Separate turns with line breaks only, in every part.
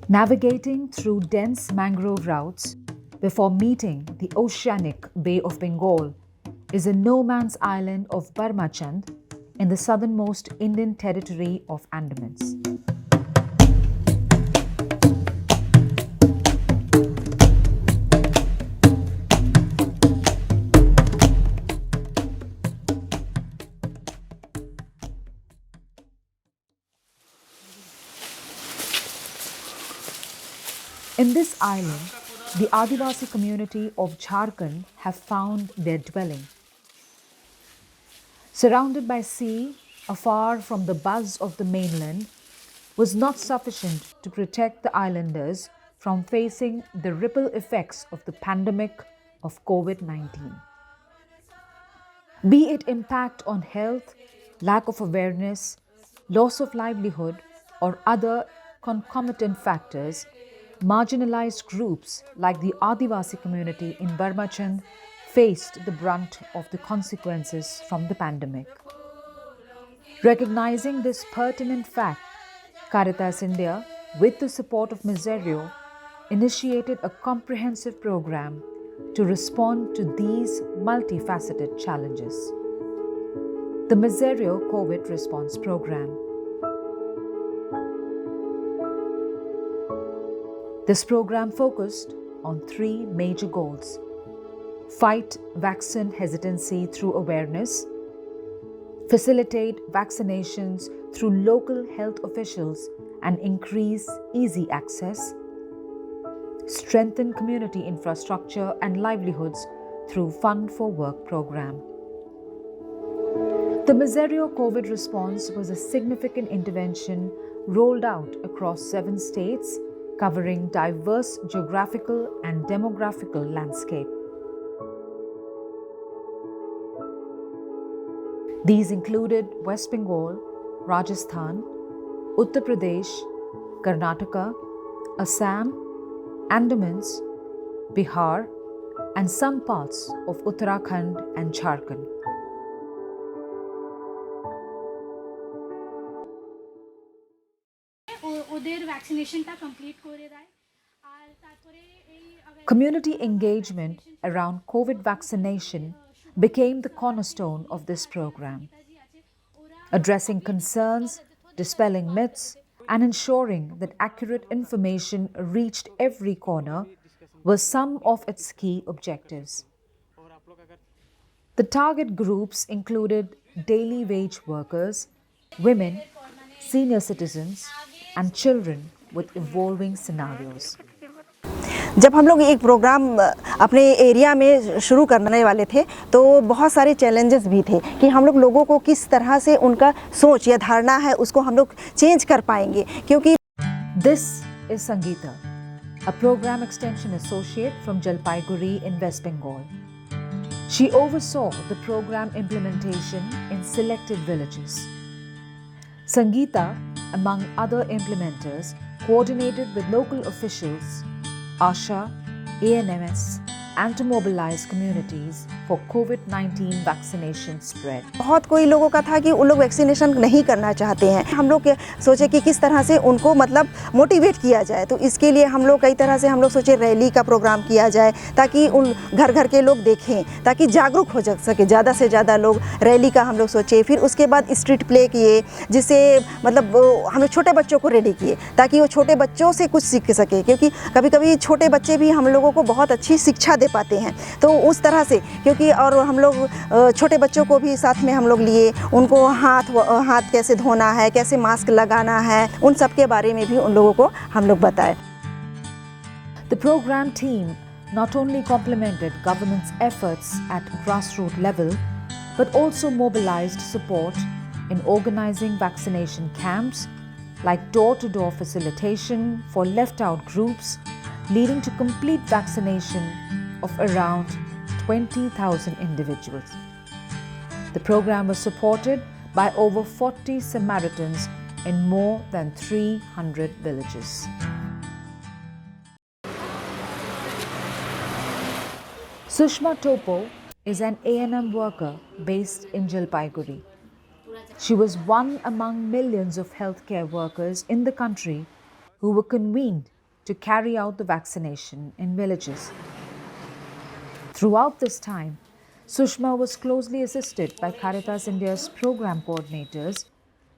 Navigating through dense mangrove routes before meeting the oceanic Bay of Bengal is a no man's island of Barmachand in the southernmost Indian territory of Andamans. In this island, the Adivasi community of Jharkhand have found their dwelling. Surrounded by sea, afar from the buzz of the mainland, was not sufficient to protect the islanders from facing the ripple effects of the pandemic of COVID-19. Be it impact on health, lack of awareness, loss of livelihood, or other concomitant factors, marginalized groups like the Adivasi community in Barmachand faced the brunt of the consequences from the pandemic. Recognizing this pertinent fact, Caritas India, with the support of Miserio, initiated a comprehensive program to respond to these multifaceted challenges. The Miserio COVID Response Program. This program focused on three major goals: fight vaccine hesitancy through awareness, facilitate vaccinations through local health officials and increase easy access, strengthen community infrastructure and livelihoods through Fund for Work program. The Miserio COVID response was a significant intervention rolled out across 7 states, covering diverse geographical and demographical landscape. These included West Bengal, Rajasthan, Uttar Pradesh, Karnataka, Assam, Andamans, Bihar, and some parts of Uttarakhand and Jharkhand. Community engagement around COVID vaccination became the cornerstone of this program. Addressing concerns, dispelling myths, and ensuring that accurate information reached every corner were some of its key objectives. The target groups included daily wage workers, women, senior citizens, and children with evolving scenarios.
जब हम लोग एक programme अपने area में शुरू करने वाले थे तो बहुत सारे चैलेंजेस भी थे कि हम लोग लोगों को किस तरह से उनका सोच या धारणा है उसको हम लोग चेंज कर पाएंगे क्योंकि
This is Sangeeta, a program extension associate from Jalpaiguri in West Bengal. She oversaw the program implementation in selected villages. Sangeeta, among other implementers, coordinated with local officials, ASHA, ANMS, and to mobilize communities for COVID-19 vaccination spread.
बहुत कोई लोगों का था कि उन लोग vaccination नहीं करना चाहते हैं। हम लोग सोचे कि किस तरह से उनको मतलब मोटिवेट किया जाए, तो इसके लिए हम लोग कई तरह से हम लोग सोचे रैली का प्रोग्राम किया जाए ताकि उन घर घर के लोग देखें, ताकि जागरूक हो सके ज़्यादा से ज़्यादा लोग। रैली का हम लोग सोचे, फिर उसके बाद स्ट्रीट प्ले किए जिससे मतलब हम लोग छोटे बच्चों को रेडी किए ताकि वो छोटे बच्चों से कुछ सीख सके, क्योंकि कभी कभी छोटे बच्चे भी हम लोगों को बहुत अच्छी शिक्षा दे पाते हैं। तो उस तरह से क्योंकि और हम लोग छोटे बच्चों को भी साथ में हम लोग लिए, उनको हाथ कैसे धोना है, कैसे मास्क लगाना है, उन सब के बारे में भी उन लोगों को हम लोग बताए।
The program team not only complemented government's efforts at grassroots level, but also mobilized support in organizing vaccination camps like door-to-door facilitation for left-out groups, leading to complete vaccination of around 20,000 individuals. The program was supported by over 40 Samaritans in more than 300 villages. Sushma Topo is an A&M worker based in Jalpaiguri. She was one among millions of healthcare workers in the country who were convened to carry out the vaccination in villages. Throughout this time, Sushma was closely assisted by Caritas India's program coordinators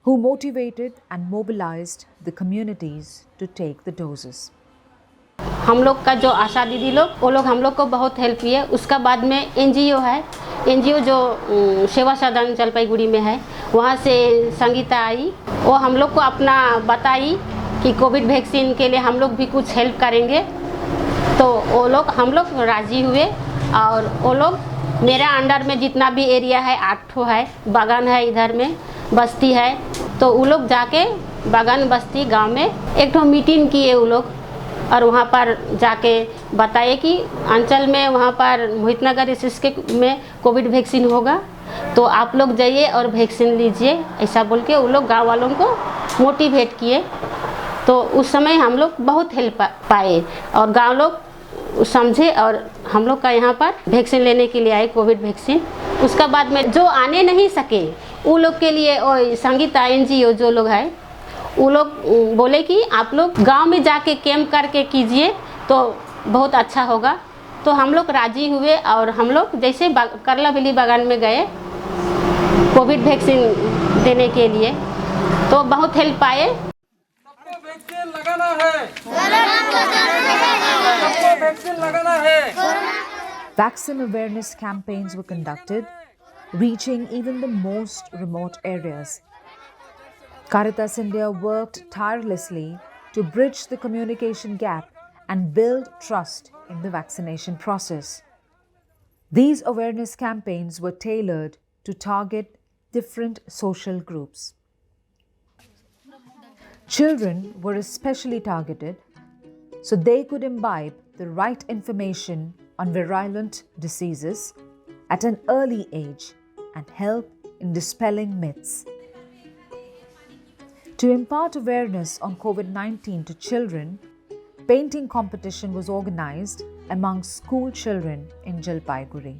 who motivated and mobilized the communities to take the doses.
हम लोग का जो आशा दीदी लोग वो लोग हम लोग को बहुत हेल्प किए। उसका बाद में एनजीओ है, एनजीओ जो सेवा सदन जलपाईगुड़ी में है, वहाँ से संगीता आई। वो हम लोग को अपना बताई कि कोविड वैक्सीन के लिए हम लोग भी कुछ हेल्प करेंगे। तो वो लोग हम लोग राज़ी हुए और वो लोग मेरा अंडर में जितना भी एरिया है 8 ठो है, बागान है, इधर में बस्ती है, तो वो लोग जाके बागान बस्ती गांव में एक ठो मीटिंग किए वो लोग और वहाँ पर जाके बताए कि अंचल में वहाँ पर मोहितनगर इसके में कोविड वैक्सीन होगा, तो आप लोग जाइए और वैक्सीन लीजिए, ऐसा बोल के वो लोग गाँव वालों को मोटिवेट किए। तो उस समय हम लोग बहुत हेल्प पाए और गाँव लोग समझे और हम लोग का यहाँ पर वैक्सीन लेने के लिए आए कोविड वैक्सीन। उसका बाद में जो आने नहीं सके वो लोग के लिए और संगीता एनजीओ जो लोग हैं वो लोग बोले कि आप लोग गांव में जाके कैंप करके कीजिए तो बहुत अच्छा होगा। तो हम लोग राज़ी हुए और हम लोग जैसे करला बेली बागान में गए कोविड वैक्सीन देने के लिए, तो बहुत हेल्प पाए।
सबको वैक्सीन लगाना है, सबको वैक्सीन लगाना है।
Vaccine awareness campaigns were conducted, reaching even the most remote areas. Caritas India worked tirelessly to bridge the communication gap and build trust in the vaccination process. These awareness campaigns were tailored to target different social groups. Children were especially targeted so they could imbibe the right information on virulent diseases at an early age and help in dispelling myths. To impart awareness on COVID-19 to children, painting competition was organized among school children in Jalpaiguri.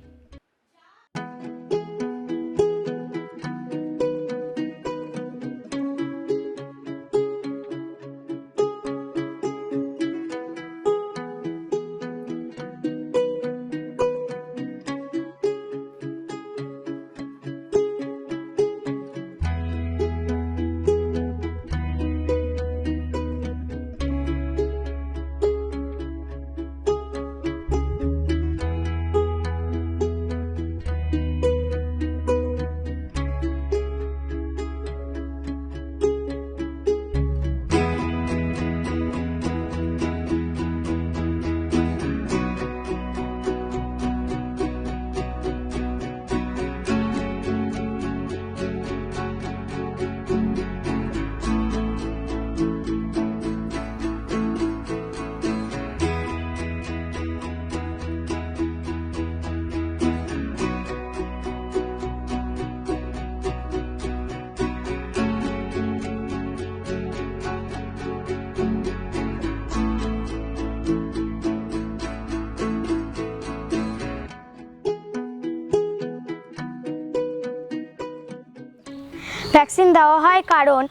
Vaccine দেওয়া হয় কারণ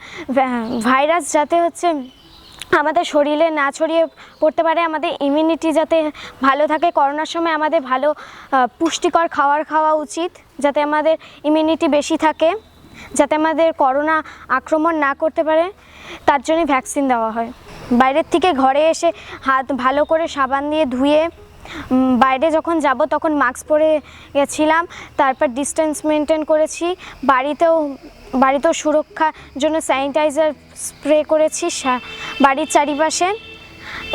virus যাতে হচ্ছে আমাদের শরীরে না ছড়িয়ে পড়তে পারে, আমাদের ইমিউনিটি যাতে ভালো থাকে। করোনার সময় আমাদের ভালো পুষ্টিকর খাবার খাওয়া উচিত যাতে আমাদের ইমিউনিটি বেশি থাকে, যাতে আমাদের করোনা আক্রমণ না করতে পারে, তার জন্য ভ্যাকসিন দেওয়া হয়। বাইরের থেকে ঘরে এসে হাত ভালো করে সাবান দিয়ে ধুয়ে বাইরে যখন যাব তখন মাস্ক পরে গেছিলাম, তারপর ডিস্টেন্স মেনটেন করেছি। বাড়িতেও সুরক্ষার জন্য স্যানিটাইজার স্প্রে করেছি বাড়ির চারিপাশে।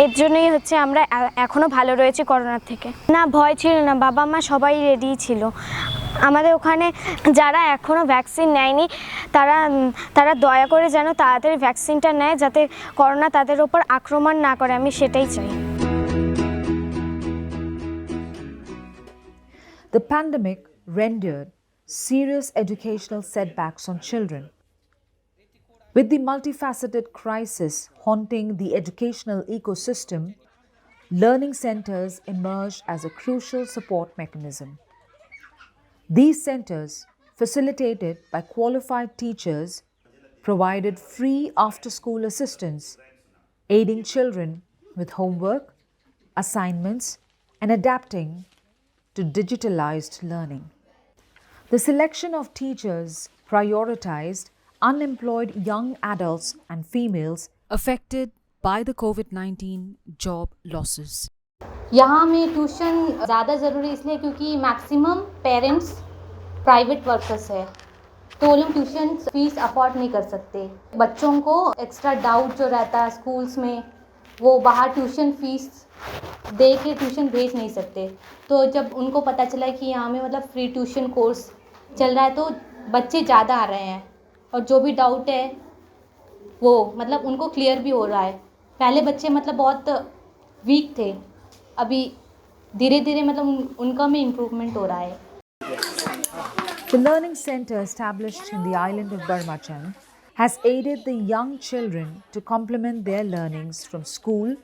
এর জন্যই হচ্ছে আমরা এখনও ভালো রয়েছি করোনার থেকে। না, ভয় ছিল না, বাবা মা সবাই রেডি ছিল। আমাদের ওখানে যারা এখনও ভ্যাকসিন নেয়নি তারা দয়া করে যেন তাড়াতাড়ি ভ্যাকসিনটা নেয় যাতে করোনা তাদের ওপর আক্রমণ না করে, আমি সেটাই চাই।
The pandemic rendered serious educational setbacks on children. With the multifaceted crisis haunting the educational ecosystem, learning centers emerged as a crucial support mechanism. These centers, facilitated by qualified teachers, provided free after-school assistance, aiding children with homework, assignments, and adapting to digitalized learning. The selection of teachers prioritized unemployed young adults and females affected by the COVID-19 job losses.
यहाँ में tuition ज़्यादा ज़रूरी इसलिए क्योंकि maximum parents private workers है, तो वो लोग ट्यूशन फीस अफोर्ड नहीं कर सकते। बच्चों को एक्स्ट्रा डाउट जो रहता है स्कूल्स में, वो बाहर ट्यूशन फीस दे के ट्यूशन भेज नहीं सकते। तो जब उनको पता चला कि यहाँ में मतलब फ्री ट्यूशन कोर्स चल रहा है तो बच्चे ज़्यादा आ रहे हैं और जो भी डाउट है वो मतलब उनको क्लियर भी हो रहा है। पहले बच्चे मतलब बहुत वीक थे, अभी धीरे धीरे मतलब उनका में इम्प्रूवमेंट हो रहा है।
The learning center established in the island of Barmachan has aided the young children to complement their learnings from school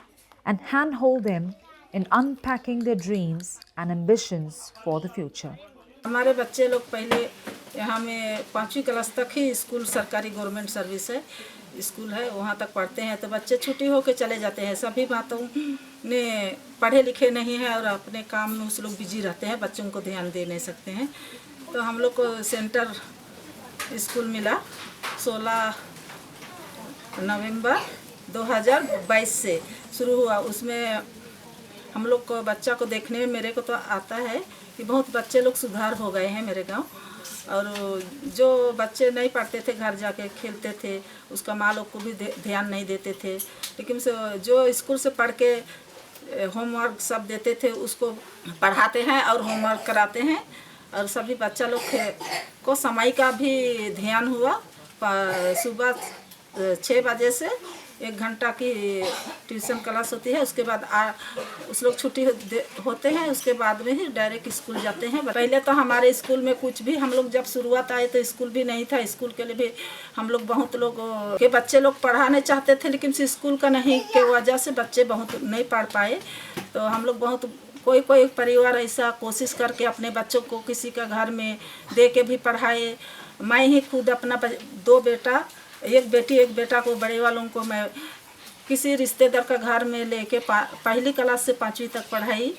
and handhold them in unpacking their dreams and ambitions for the future.
हमारे बच्चे लोग पहले यहाँ में 5वीं class तक ही school, सरकारी government service है स्कूल है, वहाँ तक पढ़ते हैं। तो बच्चे छुट्टी होकर चले जाते हैं, सभी बातों में पढ़े लिखे नहीं हैं और अपने काम में उस लोग बिजी रहते हैं, बच्चों को ध्यान दे नहीं सकते हैं। तो हम लोग को सेंटर स्कूल मिला 16 नवंबर 2022 से शुरू हुआ। उसमें हम लोग को बच्चा को देखने में मेरे को तो आता है कि बहुत बच्चे लोग सुधार हो गए हैं मेरे गांव। और जो बच्चे नहीं पढ़ते थे, घर जाके खेलते थे, उसका माँ लोग को भी ध्यान नहीं देते थे, लेकिन जो स्कूल से पढ़ के होमवर्क सब देते थे उसको पढ़ाते हैं और होमवर्क कराते हैं। और सभी बच्चा लोग को समय का भी ध्यान हुआ। सुबह 6 बजे से 1 घंटा की ट्यूशन क्लास होती है, उसके बाद उस लोग छुट्टी होते हैं, उसके बाद में ही डायरेक्ट स्कूल जाते हैं। पहले तो हमारे स्कूल में कुछ भी, हम लोग जब शुरुआत आए तो स्कूल भी नहीं था। स्कूल के लिए भी हम लोग बहुत लोग के बच्चे लोग पढ़ाने चाहते थे, लेकिन स्कूल का नहीं के वजह से बच्चे बहुत नहीं पढ़ पाए। तो हम लोग बहुत कोई परिवार ऐसा कोशिश करके अपने बच्चों को किसी का घर में दे के भी पढ़ाए। मैं ही खुद अपना 2 बेटा, 1 बेटी 1 बेटा को, बड़े वालों को मैं किसी रिश्तेदार का घर में लेके पहली क्लास से 5वीं तक पढ़ाई।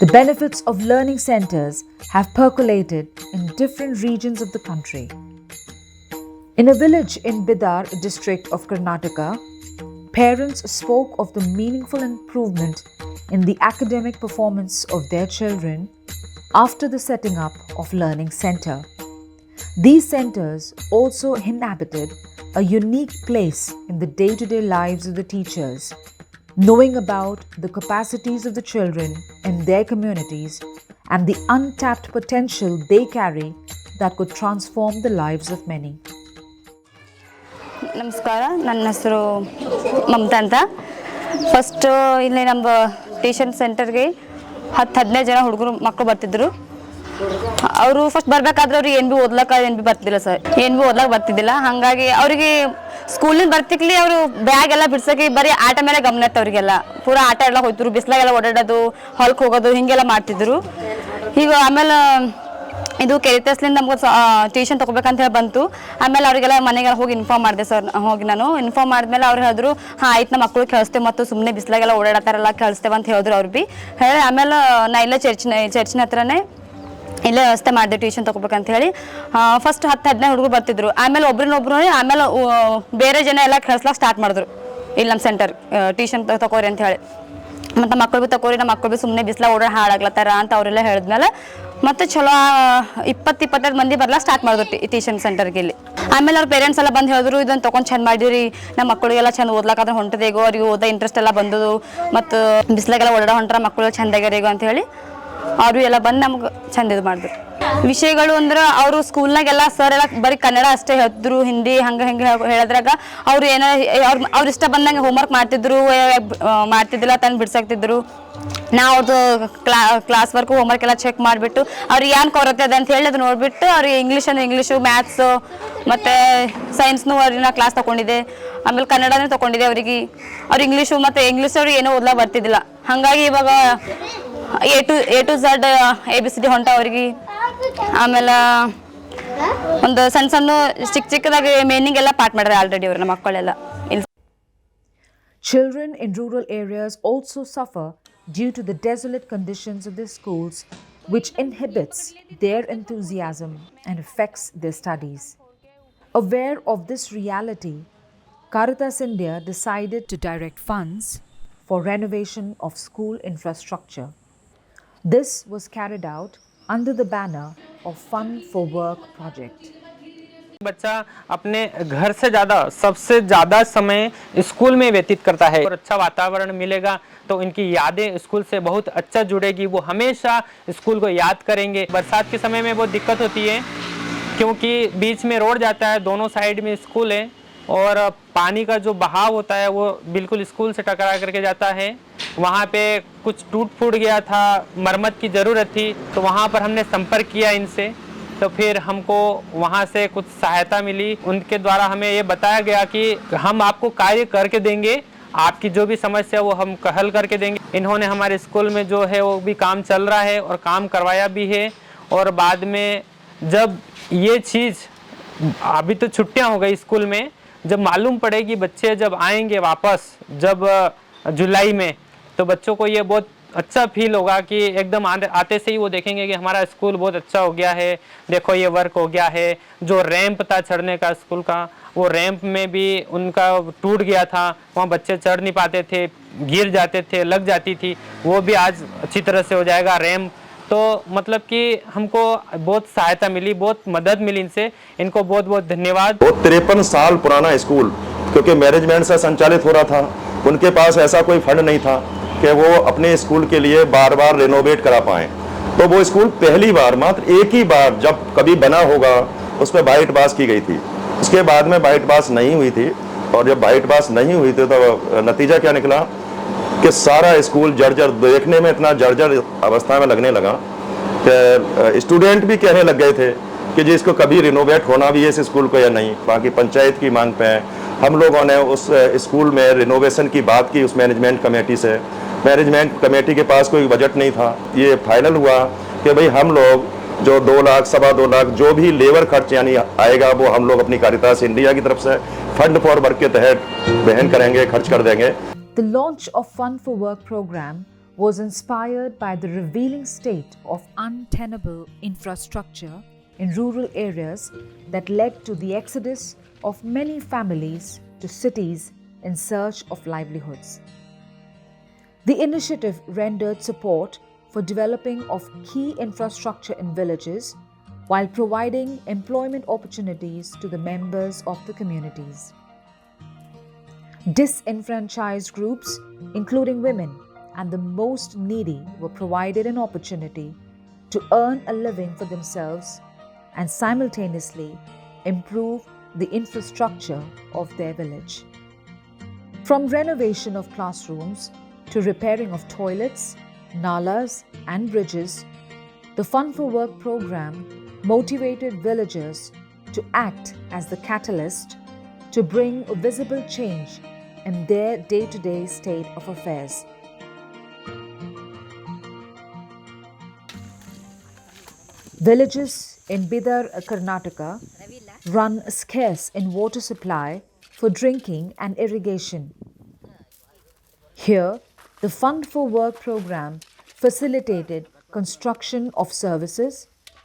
The benefits of learning centers have percolated in different regions of the country. In a village in Bidar district of Karnataka, parents spoke of the meaningful improvement in the academic performance of their children after the setting up of learning center. These centers also inhabited a unique place in the day-to-day lives of the teachers, knowing about the capacities of the children in their communities and the untapped potential they carry that could transform the lives of many.
ನಮಸ್ಕಾರ, ನನ್ನ ಹೆಸರು ಮಮತಾ ಅಂತ. First ಇಲ್ಲಿ ನಮ್ಮ tuition ಸೆಂಟರ್ಗೆ 10-15 ಜನ ಹುಡುಗರು ಮಕ್ಕಳು ಬರ್ತಿದ್ರು. ಅವರು ಫಸ್ಟ್ ಬರಬೇಕಾದ್ರೆ ಅವ್ರಿಗೆ ಏನು ಭೀ ಓದ್ಲಕ್ಕೆ ಬರ್ತಿದ್ದಿಲ್ಲ ಸರ್, ಏನು ಭೀ ಓದ್ಲಕ್ಕೆ ಬರ್ತಿದ್ದಿಲ್ಲ. ಹಾಗಾಗಿ ಅವರಿಗೆ ಸ್ಕೂಲಿಂದ ಬರ್ತಿಕ್ಲಿ ಅವರು ಬ್ಯಾಗ್ ಎಲ್ಲ ಬಿಡ್ಸೋಕೆ ಬರೀ ಆಟ ಮೇಲೆ ಗಮನ ಇತ್ತು. ಅವರಿಗೆಲ್ಲ ಪೂರಾ ಆಟ ಎಲ್ಲ ಹೋಯ್ತಿರು, ಬಿಸಿಲಾಗೆಲ್ಲ ಓಡಾಡೋದು, ಹೊಲಕ್ಕೆ ಹೋಗೋದು ಹೀಗೆಲ್ಲ ಮಾಡ್ತಿದ್ರು. ಈಗ ಆಮೇಲೆ ಇದು ಕೆರಿತಸ್ಲಿಂದ ನಮ್ಗೆ ಟ್ಯೂಷನ್ ತೊಗೋಬೇಕಂತ ಹೇಳಿ ಬಂತು. ಆಮೇಲೆ ಅವರಿಗೆಲ್ಲ ಮನೆಗೆಲ್ಲ ಹೋಗಿ ಇನ್ಫಾರ್ಮ್ ಮಾಡಿದೆ ಸರ್. ಹೋಗಿ ನಾನು ಇನ್ಫಾರ್ಮ್ ಮಾಡಿದ್ಮೇಲೆ ಅವ್ರು ಹೇಳಿದ್ರು, ಹಾಂ ಆಯ್ತು ನಮ್ಮ ಮಕ್ಕಳು ಕೇಳಿಸ್ತೇವೆ, ಮತ್ತು ಸುಮ್ಮನೆ ಬಿಸಿಲಾಗೆಲ್ಲ ಓಡಾಡ್ತಾರಲ್ಲ ಕೇಳಿಸ್ತೇವೆ ಅಂತ ಹೇಳಿದ್ರು ಅವ್ರು ಭೀ ಹೇಳಿ. ಆಮೇಲೆ ನಾ ಇಲ್ಲ ಚರ್ಚಿನ ಹತ್ರನೇ ಇಲ್ಲೇ ವ್ಯವಸ್ಥೆ ಮಾಡಿದೆ ಟ್ಯೂಷನ್ ತೊಗೋಬೇಕಂತ ಹೇಳಿ. ಫಸ್ಟ್ 10-15 ಹುಡುಗರು ಬರ್ತಿದ್ರು. ಆಮೇಲೆ ಒಬ್ರನ್ನೊಬ್ರು ಆಮೇಲೆ ಬೇರೆ ಜನ ಎಲ್ಲ ಕಳಿಸ್ಲಾಕ ಸ್ಟಾರ್ಟ್ ಮಾಡಿದ್ರು. ಇಲ್ಲಿ ನಮ್ಮ ಸೆಂಟರ್ ಟ್ಯೂಷನ್ ತಗೋರಿ ಅಂತ ಹೇಳಿ. ಮತ್ತು ಮಕ್ಕಳು ಭೀ ತಗೋರಿ, ನಮ್ಮ ಮಕ್ಕಳು ಭೀ ಸುಮ್ಮನೆ ಬಿಸಿಲ ಓಡಾಡಿ ಹಾಳಾಗ್ಲತ್ತಾರ ಅಂತ ಅವರೆಲ್ಲ ಹೇಳಿದ್ಮೇಲೆ ಮತ್ತು ಚಲೋ 20-25 ಮಂದಿ ಬರ್ಲಾಕ ಸ್ಟಾರ್ಟ್ ಮಾಡಿದ್ರು ಟ್ಯೂಷನ್ ಸೆಂಟರ್ಗೆ ಇಲ್ಲಿ. ಆಮೇಲೆ ಅವ್ರ ಪೇರೆಂಟ್ಸ್ ಎಲ್ಲ ಬಂದು ಹೇಳಿದ್ರು, ಇದನ್ನು ತೊಗೊಂಡು ಚೆಂದ ಮಾಡಿರಿ, ನಮ್ಮ ಮಕ್ಕಳಿಗೆಲ್ಲ ಚೆಂದ ಓದ್ಲಾಕಾದ್ರೆ ಹೊಂಟದೇಗೋ, ಅವ್ರಿಗೆ ಓದೋ ಇಂಟ್ರೆಸ್ಟ್ ಎಲ್ಲ ಬಂದದು, ಮತ್ತು ಬಿಸಿಲಾಗೆಲ್ಲ ಓಡಾಡೋ ಹೊಂಟ್ರ ಮಕ್ಕಳು ಚೆಂದಾಗ್ಯಾರೀಗೋ ಅಂತ ಹೇಳಿ ಅವರು ಎಲ್ಲ ಬಂದು ನಮ್ಗೆ ಚೆಂದ ಇದು ಮಾಡಿದ್ರು. ವಿಷಯಗಳು ಅಂದ್ರೆ ಅವರು ಸ್ಕೂಲ್ನಾಗೆಲ್ಲ ಸರ್ ಎಲ್ಲ ಬರೀ ಕನ್ನಡ ಅಷ್ಟೇ ಹೇಳ್ತಿದ್ರು, ಹಿಂದಿ ಹಂಗೆ ಹೇಳಿದ್ರಾಗ ಅವ್ರು ಏನೋ ಅವ್ರು ಇಷ್ಟ ಬಂದಂಗೆ ಹೋಮ್ವರ್ಕ್ ಮಾಡ್ತಿದ್ದಿಲ್ಲ, ತಂದು ಬಿಡ್ಸಾಕ್ತಿದ್ರು. ನಾವು ಅವ್ರದ್ದು ಕ್ಲಾಸ್ ವರ್ಕು ಹೋಮ್ವರ್ಕ್ ಎಲ್ಲ ಚೆಕ್ ಮಾಡಿಬಿಟ್ಟು ಅವ್ರಿಗೆ ಏನು ಕೊರತೆ ಅದ ಅಂತ ಹೇಳಿ ಅದು ನೋಡಿಬಿಟ್ಟು ಅವ್ರಿಗೆ ಇಂಗ್ಲೀಷ್ ಅಂದ್ರೆ ಇಂಗ್ಲೀಷು, ಮ್ಯಾಥ್ಸು ಮತ್ತು ಸೈನ್ಸ್ನೂ ಅವ್ರನ್ನ ಕ್ಲಾಸ್ ತೊಗೊಂಡಿದ್ದೆ. ಆಮೇಲೆ ಕನ್ನಡನೂ ತೊಗೊಂಡಿದ್ದೆ ಅವ್ರಿಗೆ. ಅವ್ರು ಇಂಗ್ಲೀಷು ಮತ್ತು ಇಂಗ್ಲೀಷ್ ಅವ್ರಿಗೆ ಏನೂ ಓದ್ಲಾಕ ಬರ್ತಿದ್ದಿಲ್ಲ. ಹಾಗಾಗಿ ಇವಾಗ ಎ ಟು ಝಡ್ ABCD ಹೊಂಟ ಅವ್ರಿಗೆ. ಆಮೇಲೆ ಒಂದು ಸಣ್ಣ ಚಿಕ್ಕದಾಗಿ ಮೀನಿಂಗ್ ಎಲ್ಲ ಪಾಠ ಮಾಡ್ರೆ ಆಲ್ರೆಡಿ ಅವ್ರನ್ನ ಮಕ್ಕಳೆಲ್ಲ.
Children in rural areas also suffer due to the desolate conditions of their schools, which inhibits their enthusiasm and affects their studies. Aware of this reality, Caritas India decided to direct funds for renovation of school infrastructure. This was carried out under the banner of Fun for Work project.
बच्चा अपने घर से सबसे ज़्यादा समय school में व्यतीत करता है और अच्छा वातावरण मिलेगा तो इनकी यादें स्कूल से बहुत अच्छा जुड़ेगी। वो हमेशा स्कूल को याद करेंगे। बरसात के समय में बहुत दिक्कत होती है क्योंकि बीच में रोड जाता है, दोनों साइड में स्कूल है और पानी का जो बहाव होता है वो बिल्कुल स्कूल से टकरा करके जाता है। वहाँ पे कुछ टूट फूट गया था, मरम्मत की ज़रूरत थी, तो वहाँ पर हमने संपर्क किया इनसे, तो फिर हमको वहाँ से कुछ सहायता मिली। उनके द्वारा हमें ये बताया गया कि हम आपको कार्य करके देंगे, आपकी जो भी समस्या वो हम हल करके देंगे। इन्होंने हमारे स्कूल में जो है वो भी काम चल रहा है और काम करवाया भी है। और बाद में जब ये चीज़, अभी तो छुट्टियाँ हो गई स्कूल में, जब मालूम पड़ेगी बच्चे जब आएंगे वापस जब जुलाई में, तो बच्चों को ये बहुत अच्छा फील होगा कि एकदम आते से ही वो देखेंगे कि हमारा स्कूल बहुत अच्छा हो गया है, देखो ये वर्क हो गया है। जो रैंप था चढ़ने का स्कूल का, वो रैंप में भी उनका टूट गया था, वहाँ बच्चे चढ़ नहीं पाते थे, गिर जाते थे, लग जाती थी, वो भी आज अच्छी तरह से हो जाएगा रैंप। तो मतलब कि हमको बहुत सहायता मिली, बहुत मदद मिली इनसे, इनको बहुत बहुत धन्यवाद।
53 साल पुराना स्कूल क्योंकि मैनेजमेंट से संचालित हो रहा था, उनके पास ऐसा कोई फंड नहीं था कि वो अपने स्कूल के लिए बार बार रेनोवेट करा पाएँ। तो वो स्कूल पहली बार, मात्र एक ही बार जब कभी बना होगा, उस पर वाइट बास की गई थी। उसके बाद में वाइट बास नहीं हुई थी, और जब वाइट बास नहीं हुई थी तो नतीजा क्या निकला कि सारा स्कूल जर्जर, देखने में इतना जर्जर अवस्था में लगने लगा कि स्टूडेंट भी कहने लग गए थे कि जी इसको कभी रिनोवेट होना भी है इस स्कूल को या नहीं। बाकी पंचायत की मांग पे हम लोगों ने उस स्कूल में रिनोवेशन की बात की उस मैनेजमेंट कमेटी से। मैनेजमेंट कमेटी के पास कोई बजट नहीं था। ये फाइनल हुआ कि भाई हम लोग जो 2 लाख, 2.25 लाख जो भी लेबर खर्च यानी आएगा वो हम लोग अपनी कारितास इंडिया की तरफ से फंड फॉर वर्क के तहत वहन करेंगे, खर्च कर देंगे।
The launch of Fun for Work program was inspired by the revealing state of untenable infrastructure in rural areas that led to the exodus of many families to cities in search of livelihoods. The initiative rendered support for developing of key infrastructure in villages while providing employment opportunities to the members of the communities. Disenfranchised groups, including women and the most needy, were provided an opportunity to earn a living for themselves and simultaneously improve the infrastructure of their village. From renovation of classrooms to repairing of toilets, nalas and bridges, the Fun for Work program motivated villagers to act as the catalyst to bring a visible change in their day-to-day state of affairs. Villages in Bidar, Karnataka run scarce in water supply for drinking and irrigation. Here, the Fund for Work program facilitated construction of services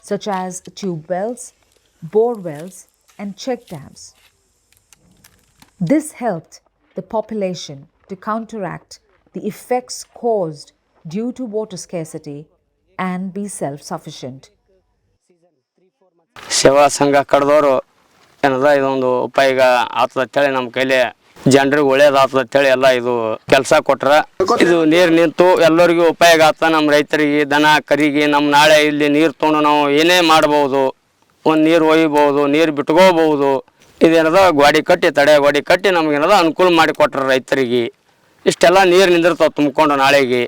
such as tube wells, bore wells and check dams. This helped the population to counteract the effects caused due to water scarcity and be self-sufficient.
ಸೇವಾ ಸಂಘ ಕಡ್ದವರು ಏನದ ಇದೊಂದು ಉಪಯೋಗ ಆಗ್ತದೆ ಅಂತೇಳಿ ನಮ್ಮ ಕೈಲಿ ಜನರಿಗೆ ಒಳ್ಳೇದಾಗ್ತದೆ ಅಂತೇಳಿ ಎಲ್ಲ ಇದು ಕೆಲಸ ಕೊಟ್ರ ಇದು ನೀರು ನಿಂತು ಎಲ್ಲರಿಗೂ ಉಪಯೋಗ ಆಗ್ತದೆ. ನಮ್ಮ ರೈತರಿಗೆ ದನ ಕರಿಗೆ ನಮ್ಮ ನಾಳೆ ಇಲ್ಲಿ ನೀರು ತೊಗೊಂಡು ನಾವು ಏನೇ ಮಾಡ್ಬೋದು, ಒಂದು ನೀರು ಒಯ್ಬೋದು, ನೀರು ಬಿಟ್ಕೋಬಹುದು. ಇದೇನದ ಗಾಡಿ ಕಟ್ಟಿ ತಡೆ ಗಾಡಿ ಕಟ್ಟಿ ನಮಗೇನದ ಅನುಕೂಲ ಮಾಡಿ ಕೊಟ್ರ ರೈತರಿಗೆ. ಇಷ್ಟೆಲ್ಲ ನೀರು ನಿಂದಿರ್ತಾವೆ ತುಂಬಿಕೊಂಡು ನಾಳೆಗೆ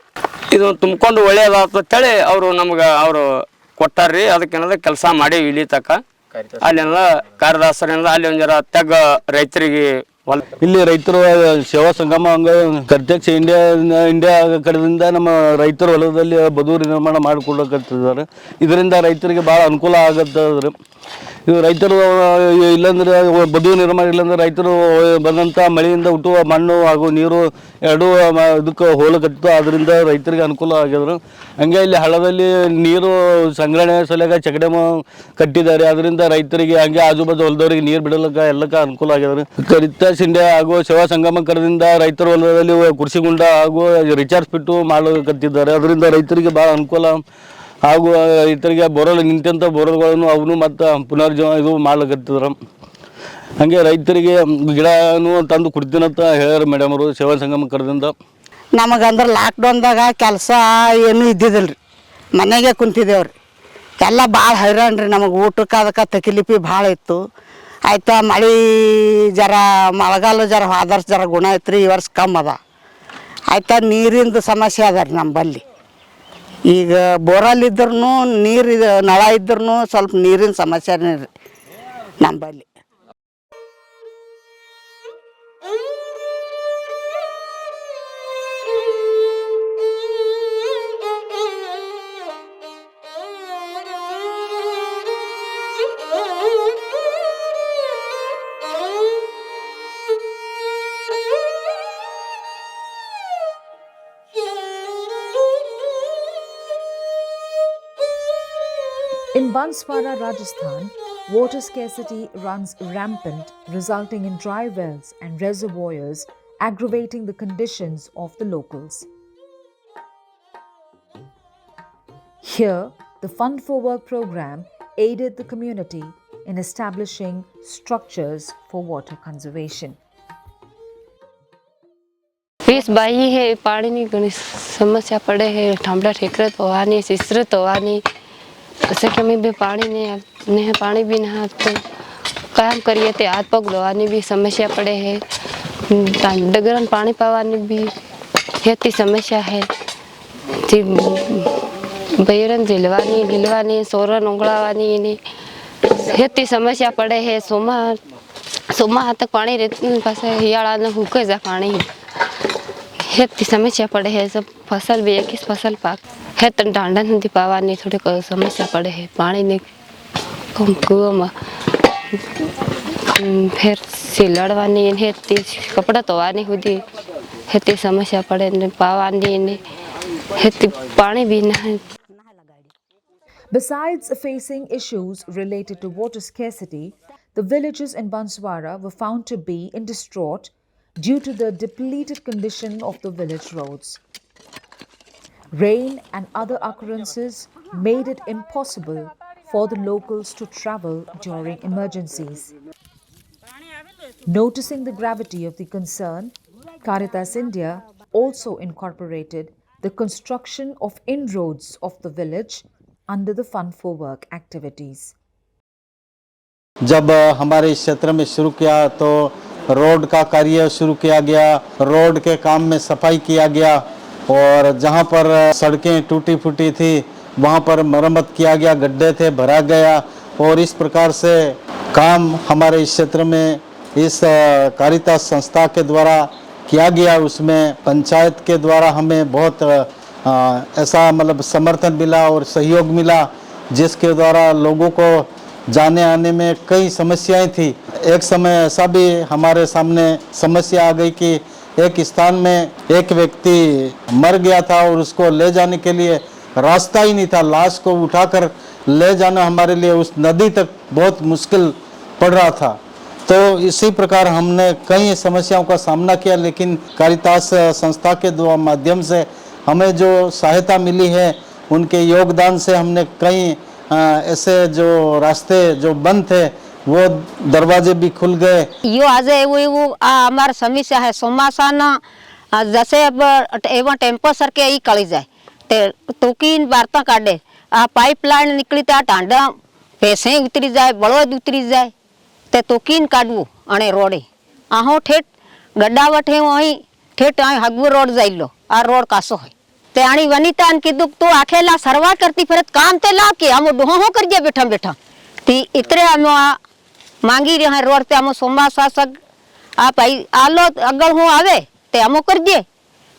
ಇದು ತುಂಬಿಕೊಂಡು ಒಳ್ಳೇದಾಗ್ತದೆ ಅಂತೇಳಿ ಅವರು ನಮ್ಗೆ ಅವರು ಕೊಟ್ಟಾರ್ರಿ. ಅದಕ್ಕೇನದ ಕೆಲಸ ಮಾಡಿ ಇಲ್ಲಿ ತಕ್ಕ ಅಲ್ಲೇನದ ಕಾರ್ಯದಾಸರಿಂದ ಅಲ್ಲಿ ಒಂದು ಜರ ತೆಗ್ಗ ರೈತರಿಗೆ
ಇಲ್ಲಿ ರೈತರು ಸೇವಾ ಸಂಗಮ ಅಧ್ಯಕ್ಷ ಇಂಡಿಯಾ ಕಡೆಯಿಂದ ನಮ್ಮ ರೈತರ ಹೊಲದಲ್ಲಿ ಬದೂರು ನಿರ್ಮಾಣ ಮಾಡಿಕೊಡಕತ್ತಿದ್ದಾರೆ. ಇದರಿಂದ ರೈತರಿಗೆ ಭಾಳ ಅನುಕೂಲ ಆಗತ್ತದ್ರಿ. ಇವು ರೈತರು ಇಲ್ಲಾಂದ್ರೆ ಬದು ನಿರ್ಮಾಣ ಇಲ್ಲಾಂದ್ರೆ ರೈತರು ಬಂದಂಥ ಮಳೆಯಿಂದ ಹುಟ್ಟುವ ಮಣ್ಣು ಹಾಗೂ ನೀರು ಎರಡೂ ಇದಕ್ಕೆ ಹೋಲಕತ್ತು. ಅದರಿಂದ ರೈತರಿಗೆ ಅನುಕೂಲ ಆಗ್ಯದ್ರು. ಹಂಗೆ ಇಲ್ಲಿ ಹಳ್ಳದಲ್ಲಿ ನೀರು ಸಂಗ್ರಹಣೆ ಸಲುವಾಗಿ ಚಕಡೆಮ ಕಟ್ಟಿದ್ದಾರೆ. ಅದರಿಂದ ರೈತರಿಗೆ ಹಂಗೆ ಆಜುಬಾಜು ಹೊಲದವರಿಗೆ ನೀರು ಬಿಡಲಕ್ಕ ಎಲ್ಲಕ್ಕ ಅನುಕೂಲ ಆಗ್ಯದ್ರಿ. ಕರಿತಾ ಸಿಂಡೆ ಹಾಗೂ ಸೇವಾ ಸಂಗಮ ಕರದಿಂದ ರೈತರ ಹೊಲದಲ್ಲಿ ಕೃಷಿ ಗುಂಡ ಹಾಗೂ ರಿಚಾರ್ಜ್ ಪಿಟ್ಟು ಮಾಡಕತ್ತಿದ್ದಾರೆ. ಅದರಿಂದ ರೈತರಿಗೆ ಭಾಳ ಅನುಕೂಲ ಹಾಗೂ ರೈತರಿಗೆ ಬೋರಲ್ ನಿಂತಂಥ ಬೋರಲ್ಗಳನ್ನು ಅವನು ಮತ್ತು ಪುನರ್ಜೀವ ಇದು ಮಾಡ್ಲಕತ್ತಿದ್ರು. ಹಾಗೆ ರೈತರಿಗೆ ಗಿಡನೂ ತಂದು ಕೊಡ್ತೀನಂತ ಹೇಳ್ಯಾರ ಮೇಡಮ್ ಅವರು ಸೇವಾ ಸಂಗಮ ಕರದಿಂದ.
ನಮಗಂದ್ರೆ ಲಾಕ್ಡೌನ್ದಾಗ ಕೆಲಸ ಏನೂ ಇದ್ದಿದ್ದಿಲ್ಲ ರೀ, ಮನೆಗೆ ಕುಂತಿದ್ದೇವ್ರಿ. ಎಲ್ಲ ಭಾಳ ಹೈರಾಣ ರೀ. ನಮಗೆ ಊಟಕ್ಕೆ ಅದಕ್ಕೆ ತಕಲೀಫಿ ಭಾಳ ಇತ್ತು. ಆಯ್ತಾ ಮಳೆ ಜರ ಮಳೆಗಾಲ ಜರ ಹೋದ ಜರ ಗುಣ ಐತ್ರಿ. ಈ ವರ್ಷ ಕಮ್ಮಿ ಅದ. ಆಯ್ತಾ ನೀರಿಂದು ಸಮಸ್ಯೆ ಅದ ರೀ ನಮ್ಮಲ್ಲಿ. ಈಗ ಬೋರಲ್ಲಿ ಇದ್ರೂ ನೀರು ನಳ ಇದ್ರೂ ಸ್ವಲ್ಪ ನೀರಿನ ಸಮಸ್ಯೆನೇ ರೀ ನಮ್ಮಲ್ಲಿ.
In Banswara, Rajasthan, water scarcity runs rampant, resulting in dry wells and reservoirs, aggravating the conditions of the locals. Here, the Fund for Work program aided the community in establishing structures for water conservation.
Fees by है, पानी नहीं घनी समस्या पड़े है, ठामड़ा ठेकरत होवानी, सिसरत होवानी, ऐसे कि हमें भी पानी नहीं है, पानी भी नहीं तो काम करिए तो हाथ पग धोवानी भी समस्या पड़े है, डगरन पानी पावानी भी इतनी समस्या है, बैरन झिलवानी सोरन उंगड़ावानी इतनी समस्या पड़े है। सोमा तक पानी रहते पास हियाड़ा न हुके जा पानी इतनी समस्या पड़े है। सब फसल भी एक ही फसल पाक है तो डांडा नहीं पावानी थोड़ी समस्या पड़े है। पानी नहीं कुआं में फिर सिलड़वानी है, कपड़ा धोवानी होती इतनी समस्या पड़े पावानी पानी भी नहीं।
Besides facing issues related to water scarcity, the villages in Banswara were found to be in distraught due to the depleted condition of the village roads. Rain and other occurrences made it impossible for the locals to travel during emergencies. Noticing the gravity of the concern, Caritas India also incorporated the construction of inroads of the village under the Fund for Work activities.
जब हमारे इस क्षेत्र में शुरू किया तो road का कार्य शुरू किया गया, रोड के काम में सफाई किया गया और जहां पर सड़कें टूटी फूटी थी वहां पर मरम्मत किया गया, गड्ढे थे भरा गया और इस प्रकार से काम हमारे इस क्षेत्र में इस कारितास संस्था के द्वारा किया गया। उसमें पंचायत के द्वारा हमें बहुत ऐसा मतलब समर्थन मिला और सहयोग मिला, जिसके द्वारा लोगों को जाने आने में कई समस्याएं थी। एक समय ऐसा भी हमारे सामने समस्या आ गई कि एक स्थान में एक व्यक्ति मर गया था और उसको ले जाने के लिए रास्ता ही नहीं था। लाश को उठाकर ले जाना हमारे लिए उस नदी तक बहुत मुश्किल पड़ रहा था। तो इसी प्रकार हमने कई समस्याओं का सामना किया, लेकिन कारितास संस्था के माध्यम से हमें जो सहायता मिली है, उनके योगदान से हमने कई ऐसे जो रास्ते जो बंद थे वो दरवाजे भी खुल गए।
यो आज एवं अमार समस्या है ચોમાસાના जैसे अब एवं टेम्पो सर के ही कड़ी जाए तो की वार्ता काटे आ पाइपलाइन निकली था टांडा पैसे उतरी जाए बड़ोद उतरी जाए ते तो कीन काटवू अने रोडे आहो ठेठ गड्ढा वठे वही ठेठ हगवू रोड जाइलो आ रोड कासो है ते आनी वनिता ने कीधु तू आखेला सरवा करती फिर काम ते ला के हम डोहो कर जे बैठा बैठा ती इतरे हम मांगी रहे रोड ते हम सोमवार शासक आ भाई आलो अगर हूँ आवे ते हम कर दे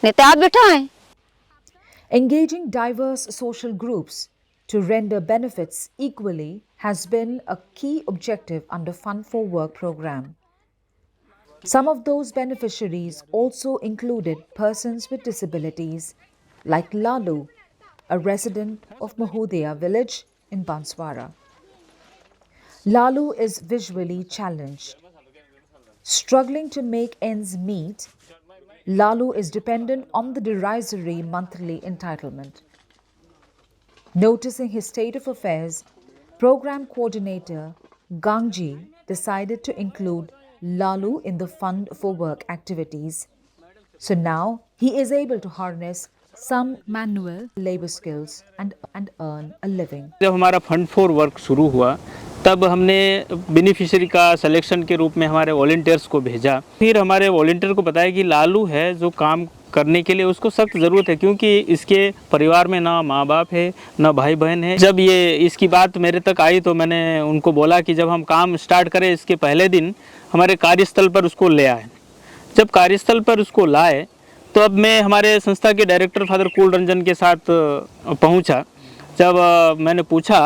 ने ते आ बैठा है।
Engaging diverse social groups to render benefits equally has been a key objective under Fund for Work program. Some of those beneficiaries also included persons with disabilities like Lalu, a resident of Mahodaya village in Banswara. Lalu is visually challenged. Struggling to make ends meet, Lalu is dependent on the derisory monthly entitlement. Noticing his state of affairs, program coordinator Gangji decided to include Lalu in the Fund for Work activities. So now he is able to harness some manual labor skills and earn a living.
जब हमारा fund for work शुरू हुआ तब हमने beneficiary का selection के रूप में हमारे वॉलंटियर्स को भेजा। फिर हमारे वॉलंटियर को बताया कि लालू है जो काम करने के लिए उसको सख्त ज़रूरत है क्योंकि इसके परिवार में ना माँ बाप है ना भाई बहन है। जब ये इसकी बात मेरे तक आई तो मैंने उनको बोला कि जब हम काम स्टार्ट करें इसके पहले दिन हमारे कार्यस्थल पर उसको ले आए। जब कार्यस्थल पर उसको लाए तो अब मैं हमारे संस्था के डायरेक्टर फादर कुल रंजन के साथ पहुंचा। जब मैंने पूछा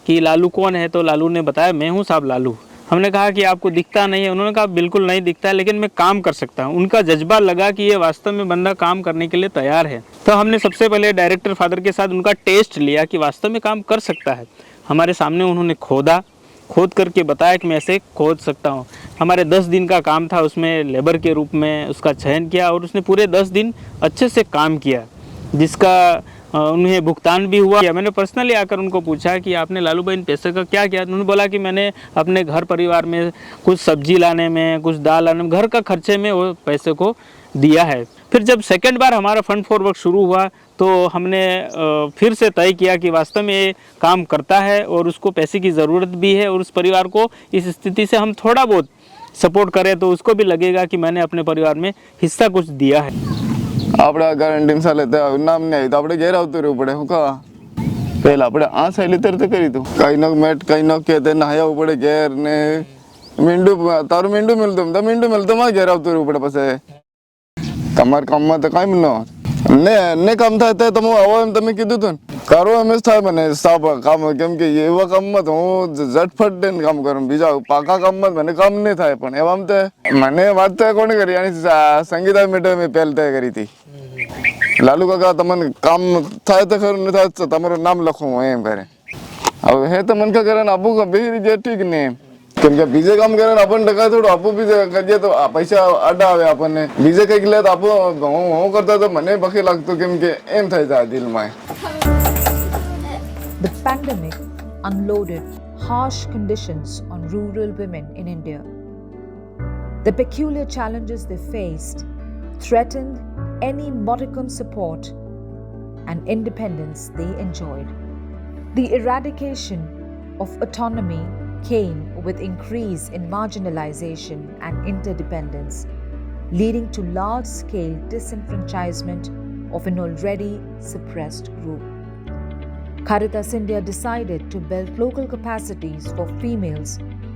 कि लालू कौन है तो लालू ने बताया मैं हूं साहब लालू। हमने कहा कि आपको दिखता नहीं है, उन्होंने कहा बिल्कुल नहीं दिखता है लेकिन मैं काम कर सकता हूं। उनका जज्बा लगा कि ये वास्तव में बंदा काम करने के लिए तैयार है। तो हमने सबसे पहले डायरेक्टर फादर के साथ उनका टेस्ट लिया कि वास्तव में काम कर सकता है। हमारे सामने उन्होंने खोद करके बताया कि मैं ऐसे खोद सकता हूँ। हमारे 10 दिन का काम था, उसमें लेबर के रूप में उसका चयन किया और उसने पूरे 10 दिन अच्छे से काम किया जिसका उन्हें भुगतान भी हुआ। मैंने पर्सनली आकर उनको पूछा कि आपने लालू भाई इन पैसे का क्या किया। उन्होंने बोला कि मैंने अपने घर परिवार में कुछ सब्जी लाने में, कुछ दाल लाने में, घर का खर्चे में वो पैसे को दिया है। फिर जब सेकंड बार हमारा फंड फॉर वर्क शुरू हुआ तो हमने फिर से तय किया कि वास्तव में ये काम करता है और उसको पैसे की ज़रूरत भी है और उस परिवार को इस स्थिति से हम थोड़ा बहुत सपोर्ट करें तो उसको भी लगेगा कि मैंने अपने परिवार में हिस्सा कुछ दिया है।
આપણે ગેરંટી સાલે નામ નહીં આવી તો આપણે ઘેર આવતું રહેવું પડે. હું કહા પહેલા આપણે આ શૈલી તરત કરી દઉં કઈ ન મેટ કઈ ન કે તે નાહ્યા પડે ઘેર ને મીંડું તારું મીંડું મિલતું તો મીંડું મિલતું માં ઘેર આવતું રહેવું પડે પછી તમારા કામમાં તો કાંઈ ન ને કામ થાય તો તમે આવો એમ તમે કીધું હતું ને કરો એમ જ થાય મને સાફ કામ કેમ કે એવા કામમાં તો હું ઝટફટ દઈને કામ કરું બીજા પાકા કામમાં મને કામ નહીં થાય પણ એવામાં તો મને વાત તો કોને કરી આની સંગીતા મેડમે પહેલ તય કરી હતી લાલુ કાકા તમને કામ થાય તો ખરું નહીં થાય તો તમારું નામ લખું એમ કરે હવે હે તો મને કરે ને આપું બીજી જે ઠીક નહીં કેમ કે બીજે કામ કરે ને આપણને ટકા થોડું આપું બીજે કરીએ તો પૈસા આડા આવે આપણને બીજે કંઈક લે તો આપું હું કરતા તો મને બખી લાગતું કેમ કે એમ થઈ જાય દિલમાં.
The pandemic unloaded harsh conditions on rural women in India. The peculiar challenges they faced threatened any modicum support and independence they enjoyed. The eradication of autonomy came with increase in marginalization and interdependence, leading to large-scale disenfranchisement of an already suppressed group. Caritas India decided to build local capacities for females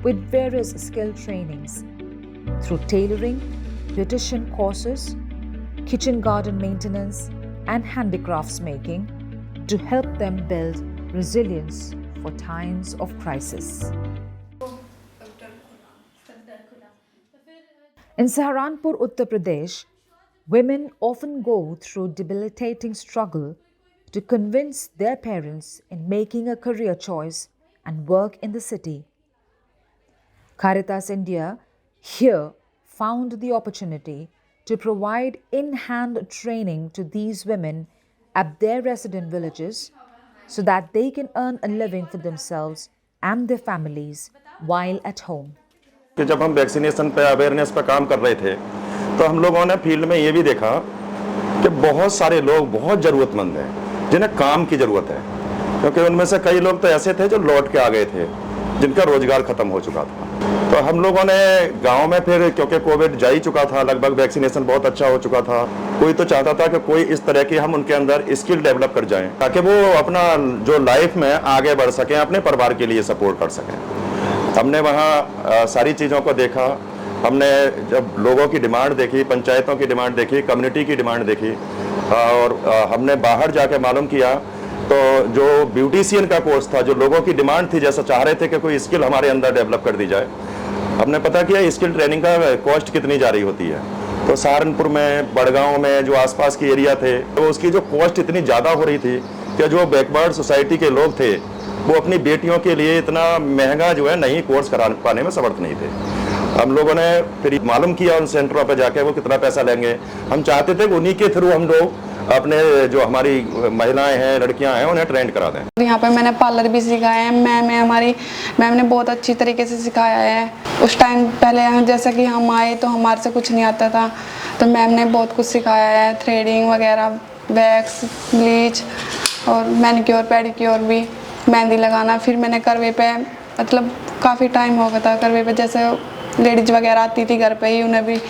with various skill trainings through tailoring, beautician courses, kitchen garden maintenance, and handicrafts making to help them build resilience for times of crisis. In Saharanpur, Uttar Pradesh, women often go through debilitating struggle to convince their parents in making a career choice and work in the city. Caritas India here found the opportunity to provide in-hand training to these women at their resident villages so that they can earn a living for themselves and their families while at home.
कि जब हम vaccination पे awareness पे काम कर रहे थे तो हम लोगों ने फील्ड में ये भी देखा कि बहुत सारे लोग बहुत ज़रूरतमंद हैं जिन्हें काम की ज़रूरत है, क्योंकि उनमें से कई लोग तो ऐसे थे जो लौट के आ गए थे जिनका रोजगार खत्म हो चुका था। तो हम लोगों ने गांव में फिर, क्योंकि कोविड जा ही चुका था, लगभग वैक्सीनेशन बहुत अच्छा हो चुका था, कोई तो चाहता था कि कोई इस तरह की हम उनके अंदर स्किल डेवलप कर जाएं ताकि वो अपना जो लाइफ में आगे बढ़ सकें, अपने परिवार के लिए सपोर्ट कर सकें। हमने वहाँ सारी चीज़ों को देखा, हमने जब लोगों की डिमांड देखी, पंचायतों की डिमांड देखी, कम्युनिटी की डिमांड देखी, और हमने बाहर जाके मालूम किया तो जो ब्यूटिशियन का कोर्स था, जो लोगों की डिमांड थी, जैसा चाह रहे थे कि कोई स्किल हमारे अंदर डेवलप कर दी जाए, हमने पता किया स्किल ट्रेनिंग का कॉस्ट कितनी जा रही होती है। तो सहारनपुर में, बड़गांव में जो आसपास की एरिया थे, तो उसकी जो कॉस्ट इतनी ज़्यादा हो रही थी कि जो बैकवर्ड सोसाइटी के लोग थे वो अपनी बेटियों के लिए इतना महंगा जो है नहीं कोर्स करा पाने में समर्थ नहीं थे। हम लोगों ने फिर मालूम किया उन सेंटरों पर जाके वो कितना पैसा लेंगे। हम चाहते थे कि उन्हीं के थ्रू हम लोग अपने जो हमारी महिलाएं हैं, लड़कियां हैं, उन्हें ट्रेंड करा दें।
यहाँ पे मैंने पार्लर भी सिखाया है, हमारी मैम ने बहुत अच्छी तरीके से सिखाया है। उस टाइम पहले जैसे कि हम आए तो हमारे से कुछ नहीं आता था, तो मैम ने बहुत कुछ सिखाया है, थ्रेडिंग वगैरह, वैक्स, ब्लीच और मैनिक्योर पेडिक्योर भी, मेहंदी लगाना। फिर मैंने करवे पे, मतलब काफ़ी टाइम हो गया था करवे पे, जैसे लेडीज वगैरह आती थी घर पे ही, उन्हें भी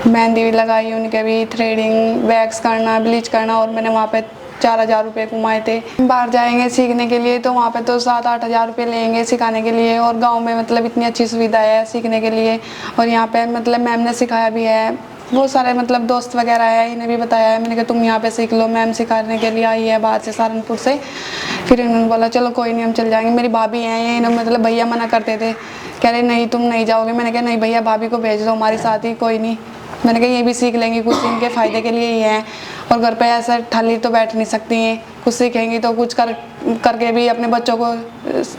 मेहंदी भी लगाई, उनके भी थ्रेडिंग, वैक्स करना, ब्लीच करना, और मैंने वहाँ पे 4,000 रुपये कमाए थे। बाहर जाएंगे सीखने के लिए तो वहाँ पे तो 7-8 हज़ार रुपये लेंगे सिखाने के लिए, और गांव में मतलब इतनी अच्छी सुविधा है सीखने के लिए। और यहाँ पे मतलब मैम ने सिखाया भी है, बहुत सारे मतलब दोस्त वगैरह है, इन्हें भी बताया है मैंने कि तुम यहाँ पे सीख लो, मैम सिखाने के लिए आई है बाहर से, सहारनपुर से। फिर इन्होंने बोला चलो कोई नहीं हम चल जाएंगे। मेरी भाभी हैं, इन्होंने मतलब भैया मना करते थे, कह रहे नहीं तुम नहीं जाओगे। मैंने कहा नहीं भैया, भाभी को भेज दो हमारे साथ ही, कोई नहीं। मैंने कहा ये भी सीख लेंगी, कुछ इनके फ़ायदे के लिए ही है, और घर पे ऐसा खाली तो बैठ नहीं सकती हैं, कुछ सीखेंगी तो कुछ करके भी अपने बच्चों को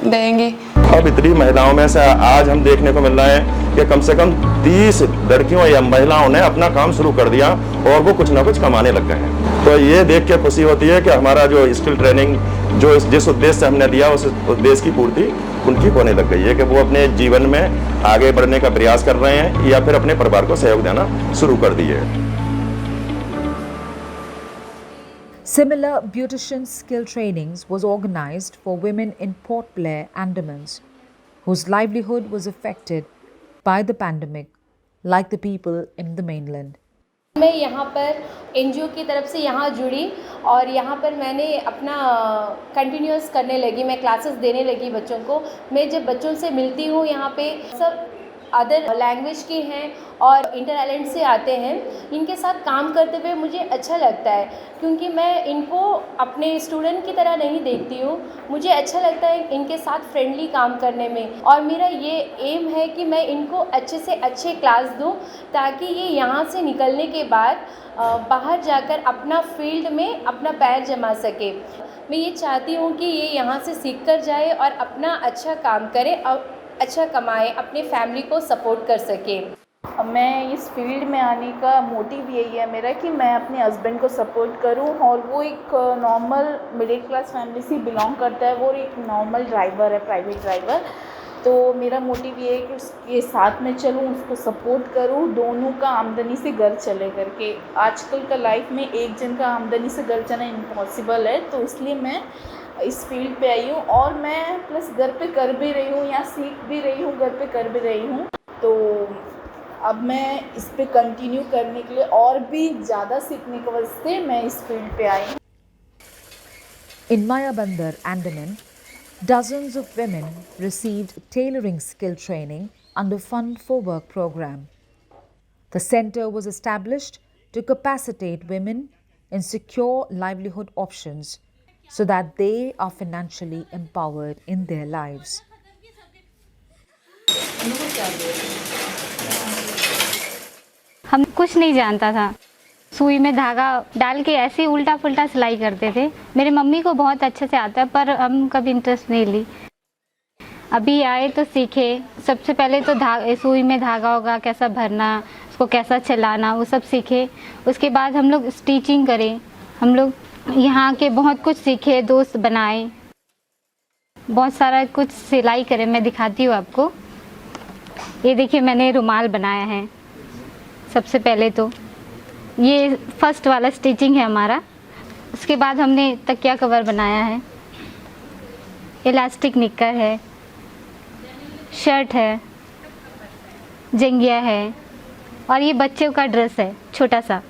देंगी।
अब इतनी महिलाओं में से आज हम देखने को मिल रहा है कि कम से कम 30 लड़कियों या महिलाओं ने अपना काम शुरू कर दिया और वो कुछ ना कुछ कमाने लग गए हैं। तो ये देख के खुशी होती है कि हमारा जो स्किल ट्रेनिंग जो जिस उद्देश्य से हमने लिया उस उद्देश्य की पूर्ति उनकी होने लग गई है कि वो अपने जीवन में आगे बढ़ने का प्रयास कर रहे हैं या फिर अपने परिवार को सहयोग देना शुरू कर दिए।
Similar beautician skill trainings was organized for women in Port Blair, Andamans, whose livelihood was affected by the pandemic, like the people in the mainland.
मैं यहाँ पर एनजीओ की तरफ से यहाँ जुड़ी और यहाँ पर मैंने अपना कंटिन्यूस करने लगी, मैं क्लासेस देने लगी बच्चों को। मैं जब बच्चों से मिलती हूँ, यहाँ पे सब अदर लैंग्वेज के हैं और इंटर आइलैंड से आते हैं, इनके साथ काम करते हुए मुझे अच्छा लगता है, क्योंकि मैं इनको अपने स्टूडेंट की तरह नहीं देखती हूँ। मुझे अच्छा लगता है इनके साथ फ्रेंडली काम करने में, और मेरा ये एम है कि मैं इनको अच्छे से अच्छे क्लास दूँ ताकि ये यहाँ से निकलने के बाद बाहर जाकर अपना फील्ड में अपना पैर जमा सके। मैं ये चाहती हूँ कि ये यहाँ से सीख कर जाए और अपना अच्छा काम करे और अच्छा कमाए, अपने फैमिली को सपोर्ट कर सके।
मैं इस फील्ड में आने का मोटिव यही है मेरा कि मैं अपने हस्बैंड को सपोर्ट करूं, और वो एक नॉर्मल मिडिल क्लास फैमिली से बिलोंग करता है, वो एक नॉर्मल ड्राइवर है, प्राइवेट ड्राइवर। तो मेरा मोटिव ये है कि उसके साथ में चलूं, उसको सपोर्ट करूं, दोनों का आमदनी से घर चले करके। आजकल का लाइफ में एक जन का आमदनी से घर चलना इम्पॉसिबल है, तो इसलिए मैं इस फील्ड पे आई हूँ, और मैं प्लस घर पे कर भी रही हूँ, यहाँ सीख भी रही हूँ, घर पे कर भी रही हूँ। तो अब मैं इस पे कंटिन्यू करने के लिए और भी ज़्यादा सीखने के वास्ते मैं इस फील्ड पे आई हूँ।
In Mayabandar, Andaman, dozens of women received tailoring skill training under Fund for Work program. The center was established to capacitate women in secure livelihood options so that they are financially empowered in their lives.
हम कुछ नहीं जानता था, सुई में धागा डाल के ऐसे उल्टा पुल्टा सिलाई करते थे। मेरे मम्मी को बहुत अच्छे से आता है, पर हम कभी इंटरेस्ट नहीं ली। अभी आए तो सीखे। सबसे पहले तो सुई में धागा होगा कैसा भरना, उसको कैसा चलाना, वो सब सीखे। उसके बाद हम लोग स्टिचिंग करें, हम लोग यहाँ के बहुत कुछ सीखे, दोस्त बनाए, बहुत सारा कुछ सिलाई करें। मैं दिखाती हूँ आपको। ये देखिए मैंने रुमाल बनाया है। सबसे पहले तो ये फर्स्ट वाला स्टिचिंग है हमारा। उसके बाद हमने तकिया कवर बनाया है, इलास्टिक निक्कर है, शर्ट है, जंगिया है और ये बच्चों का ड्रेस है छोटा सा।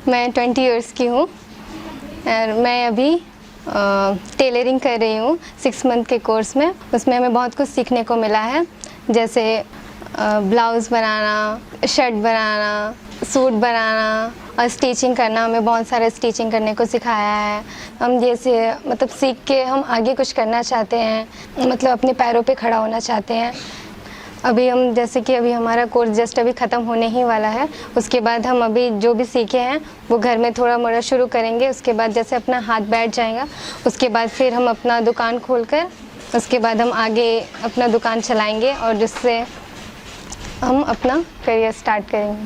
मैं 20 इयर्स की हूँ और मैं अभी टेलरिंग कर रही हूँ 6 मंथ के कोर्स में। उसमें हमें बहुत कुछ सीखने को मिला है, जैसे ब्लाउज़ बनाना, शर्ट बनाना, सूट बनाना और स्टिचिंग करना। हमें बहुत सारे स्टिचिंग करने को सिखाया है। हम जैसे मतलब सीख के हम आगे कुछ करना चाहते हैं, मतलब अपने पैरों पे खड़ा होना चाहते हैं। अभी हम जैसे कि अभी हमारा कोर्स जस्ट अभी ख़त्म होने ही वाला है। उसके बाद हम अभी जो भी सीखे हैं वो घर में थोड़ा मोड़ा शुरू करेंगे। उसके बाद जैसे अपना हाथ बैठ जाएगा, उसके बाद फिर हम अपना दुकान खोलकर उसके बाद हम आगे अपना दुकान चलाएंगे और जिससे हम अपना करियर स्टार्ट करेंगे।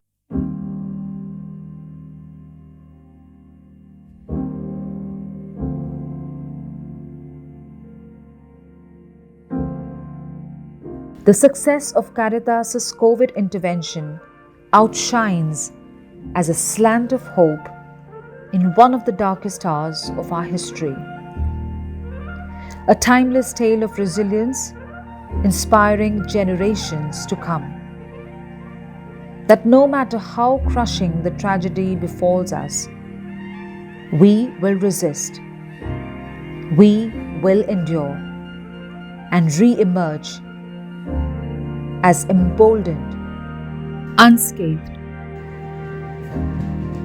The success of Caritas's COVID intervention outshines as a slant of hope in one of the darkest hours of our history. A timeless tale of resilience, inspiring generations to come. That no matter how crushing the tragedy befalls us, we will resist, we will endure, and re-emerge as emboldened, unscathed,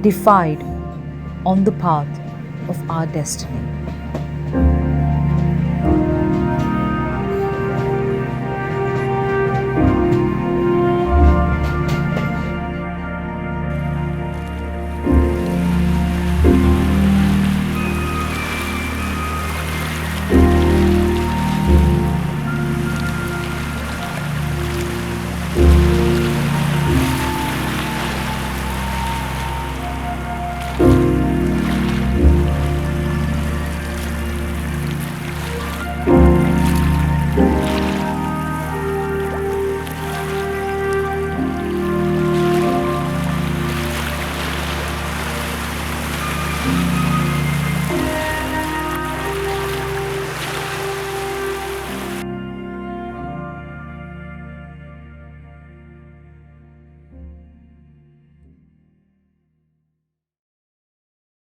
defied on the path of our destiny.